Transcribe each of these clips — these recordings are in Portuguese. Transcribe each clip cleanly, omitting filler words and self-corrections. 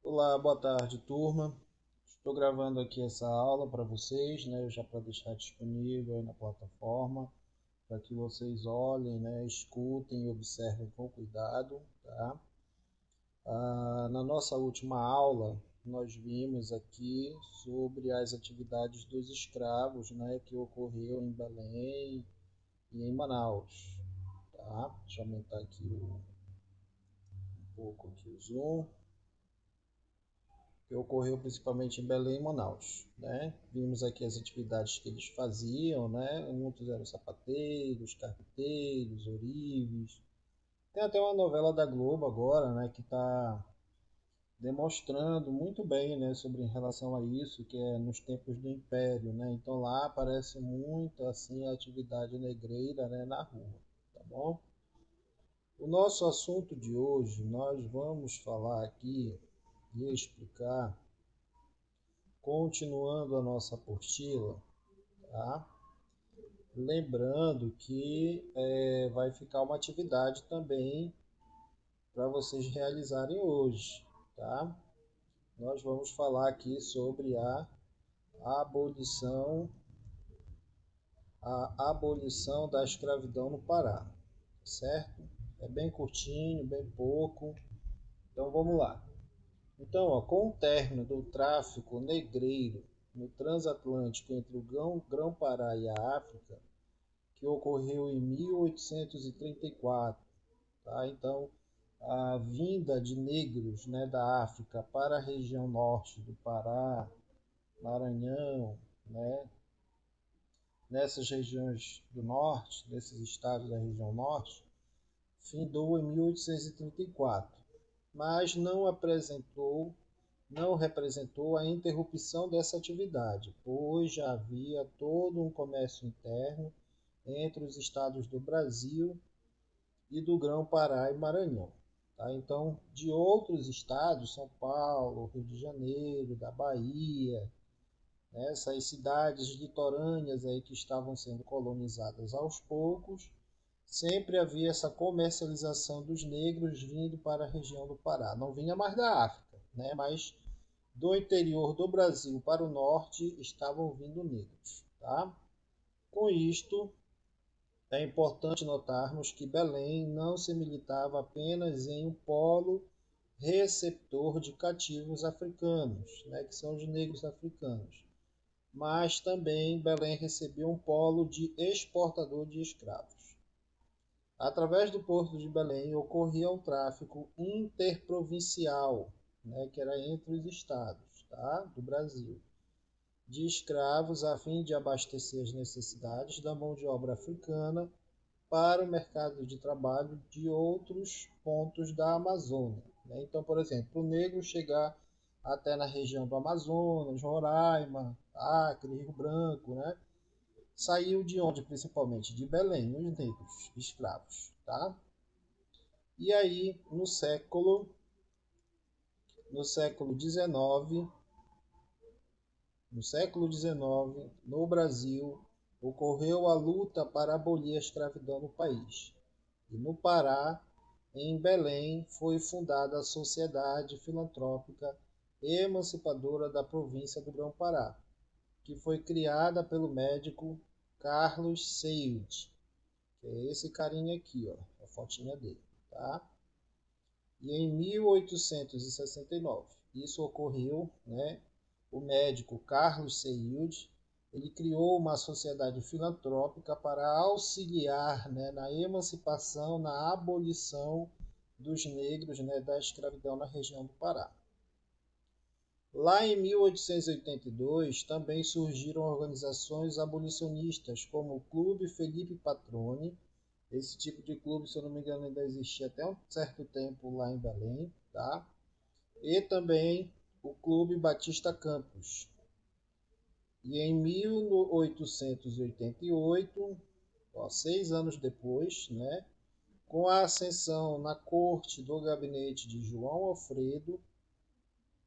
Olá, boa tarde, turma. Estou gravando aqui essa aula para vocês, né, já para deixar disponível aí na plataforma, para que vocês olhem, né, escutem e observem com cuidado, tá? Na nossa última aula, nós vimos aqui sobre as atividades dos escravos, né, que ocorreu em Belém e em Manaus, tá? Deixa eu aumentar aqui um pouco aqui o zoom. Que ocorreu principalmente em Belém e Manaus, né? Vimos aqui as atividades que eles faziam, né? Muitos eram sapateiros, carpinteiros, ourives. Tem até uma novela da Globo agora, né? Que está demonstrando muito bem, né? Sobre em relação a isso, que é nos tempos do Império, né? Então lá aparece muito assim a atividade negreira, né? Na rua, tá bom? O nosso assunto de hoje, nós vamos falar aqui e explicar continuando a nossa apostila, tá? Lembrando que vai ficar uma atividade também para vocês realizarem hoje, tá? Nós vamos falar aqui sobre abolição, a abolição da escravidão no Pará, certo? É bem curtinho, bem pouco. Então vamos lá. Então, ó, com o término do tráfico negreiro no transatlântico entre o Grão-Pará e a África, que ocorreu em 1834. Tá? Então, a vinda de negros, né, da África para a região norte do Pará, Maranhão, né, nessas regiões do norte, desses estados da região norte, findou em 1834, mas não representou a interrupção dessa atividade, pois já havia todo um comércio interno entre os estados do Brasil e do Grão-Pará e Maranhão. Tá? Então, de outros estados, São Paulo, Rio de Janeiro, da Bahia, né, essas cidades litorâneas aí que estavam sendo colonizadas aos poucos, sempre havia essa comercialização dos negros vindo para a região do Pará. Não vinha mais da África, né, mas do interior do Brasil para o norte estavam vindo negros. Tá? Com isto, é importante notarmos que Belém não se militava apenas em um polo receptor de cativos africanos, né, que são os negros africanos, mas também Belém recebia um polo de exportador de escravos. Através do porto de Belém ocorria um tráfico interprovincial, né, que era entre os estados, tá, do Brasil, de escravos a fim de abastecer as necessidades da mão de obra africana para o mercado de trabalho de outros pontos da Amazônia, né? Então, por exemplo, o negro chegar até na região do Amazonas, Roraima, Acre, Rio Branco, né? Saiu de onde principalmente? De Belém, os negros, escravos, tá? E aí, no século XIX, no Brasil, ocorreu a luta para abolir a escravidão no país. E no Pará, em Belém, foi fundada a Sociedade Filantrópica Emancipadora da Província do Grão-Pará, que foi criada pelo médico Carlos Seiud, que é esse carinha aqui, ó, a fotinha dele, tá? E em 1869, isso ocorreu, né? O médico Carlos Seiud, ele criou uma sociedade filantrópica para auxiliar, né, na emancipação, na abolição dos negros, né, da escravidão na região do Pará. Lá em 1882 também surgiram organizações abolicionistas, como o Clube Felipe Patroni. Esse tipo de clube, se eu não me engano, ainda existia até um certo tempo lá em Belém, tá? E também o Clube Batista Campos. E em 1888, 6 anos depois, né, com a ascensão na corte do gabinete de João Alfredo,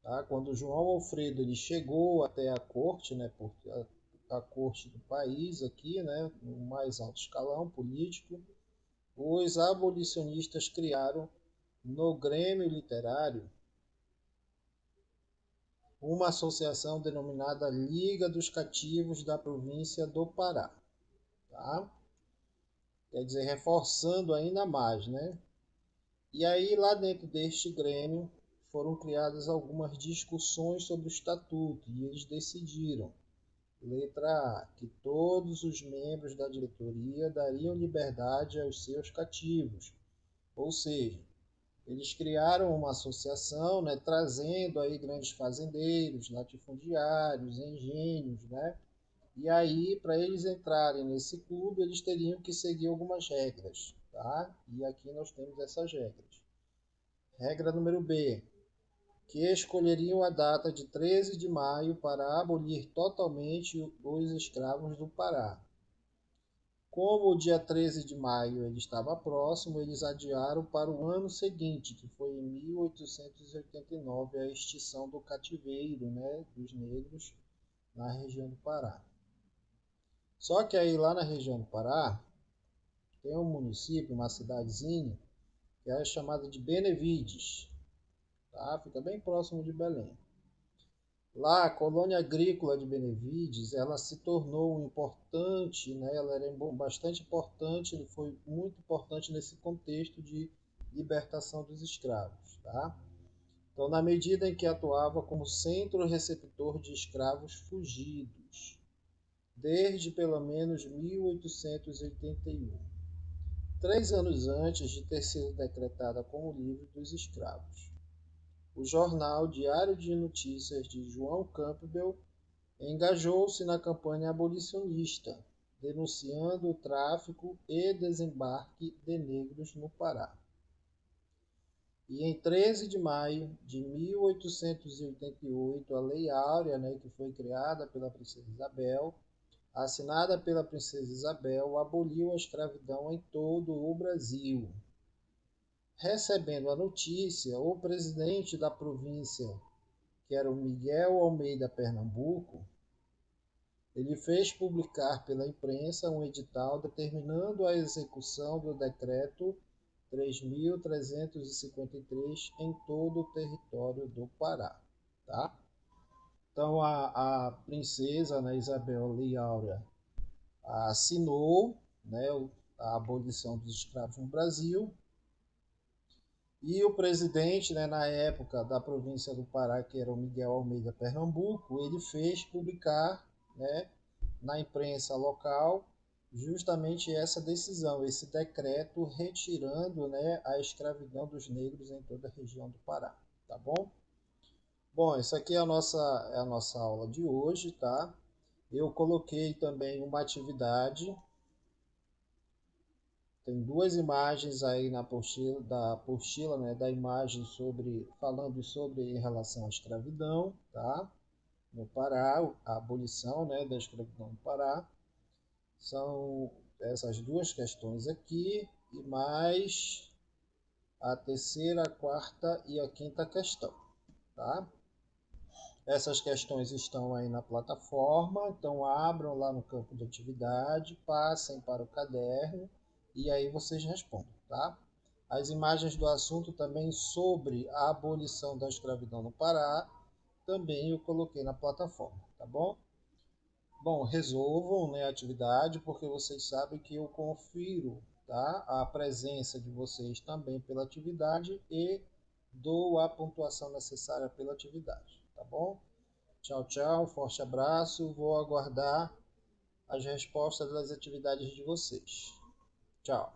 tá, quando João Alfredo ele chegou até a corte, né, a corte do país aqui, né, no mais alto escalão político, os abolicionistas criaram no Grêmio Literário uma associação denominada Liga dos Cativos da Província do Pará, tá? Quer dizer, reforçando ainda mais, né? E aí, lá dentro deste grêmio, foram criadas algumas discussões sobre o estatuto e eles decidiram, letra A, que todos os membros da diretoria dariam liberdade aos seus cativos, ou seja, eles criaram uma associação, né, trazendo aí grandes fazendeiros, latifundiários, engenhos, né? E aí, para eles entrarem nesse clube, eles teriam que seguir algumas regras, tá? E aqui nós temos essas regras. Regra número B, que escolheriam a data de 13 de maio para abolir totalmente os escravos do Pará. Como o dia 13 de maio ele estava próximo, eles adiaram para o ano seguinte, que foi em 1889, a extinção do cativeiro, né, dos negros na região do Pará. Só que aí lá na região do Pará, tem um município, uma cidadezinha, que é chamada de Benevides, tá? Fica bem próximo de Belém. Lá, a colônia agrícola de Benevides, ela se tornou importante, né? Ela era bastante importante, ele foi muito importante nesse contexto de libertação dos escravos, tá? Então, na medida em que atuava como centro receptor de escravos fugidos, desde pelo menos 1881, 3 anos antes de ter sido decretada como livre dos escravos. O jornal Diário de Notícias de João Campbell engajou-se na campanha abolicionista, denunciando o tráfico e desembarque de negros no Pará. E em 13 de maio de 1888, a Lei Áurea, né, que foi criada pela Princesa Isabel, assinada pela Princesa Isabel, aboliu a escravidão em todo o Brasil. Recebendo a notícia, o presidente da província, que era o Miguel Almeida Pernambuco, ele fez publicar pela imprensa um edital determinando a execução do decreto 3.353 em todo o território do Pará. Tá? Então a princesa, né, Isabel Leite Áurea assinou, né, a abolição dos escravos no Brasil. E o presidente, né, na época da província do Pará, que era o Miguel Almeida Pernambuco, ele fez publicar, né, na imprensa local justamente essa decisão, esse decreto retirando, né, a escravidão dos negros em toda a região do Pará, tá bom? Bom, essa aqui é a nossa aula de hoje, tá? Eu coloquei também uma atividade. Tem duas imagens aí na apostila, né, da imagem falando sobre em relação à escravidão, tá? No Pará, a abolição, né, da escravidão no Pará. São essas duas questões aqui e mais a terceira, a quarta e a quinta questão, tá? Essas questões estão aí na plataforma, então abram lá no campo de atividade, passem para o caderno e aí vocês respondem, tá? As imagens do assunto também sobre a abolição da escravidão no Pará, também eu coloquei na plataforma, tá bom? Bom, resolvam, né, a atividade, porque vocês sabem que eu confiro, tá, a presença de vocês também pela atividade e dou a pontuação necessária pela atividade, tá bom? Tchau, tchau, forte abraço, vou aguardar as respostas das atividades de vocês. Tchau.